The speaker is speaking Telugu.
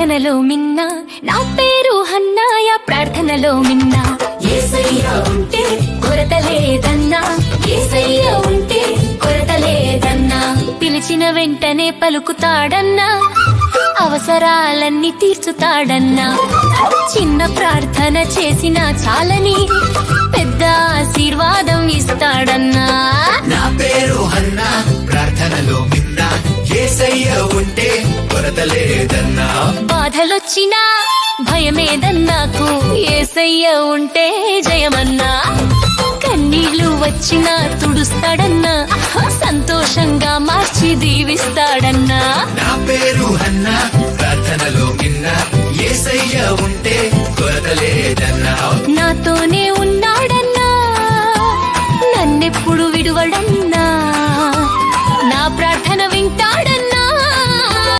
ప్రార్థనలో మిన్న, నా పేరు హన్నాయ ప్రార్థనలో మిన్న. యేసయ్య ఉంటే కొరత లేదన్నా, యేసయ్య ఉంటే కొరత లేదన్నా. పిలిచిన వెంటనే పలుకుతాడన్నా, అవసరాలన్నీ తీర్చుతాడన్నా. చిన్న ప్రార్థన చేసినా చాలని పెద్ద ఆశీర్వాదం ఇస్తాడన్నా. నా పేరు హన్నా ప్రార్థనలో మిన్న, యేసయ్య ఉంటే కొరత లేదన్నా. బాధలొచ్చినా భయమేదన్నాకు, యేసయ్య ఉంటే జయమన్నా. కన్నీళ్లు వచ్చినా తుడుస్తాడన్నా, సంతోషంగా మార్చి దీవిస్తాడన్నా. నా పేరు హన్నా ప్రార్థనలో మిన్న, యేసయ్య ఉంటే కొరత లేదన్నా. నాతోనే ఉన్నాడన్నా, నన్నెప్పుడు విడువడన్నా.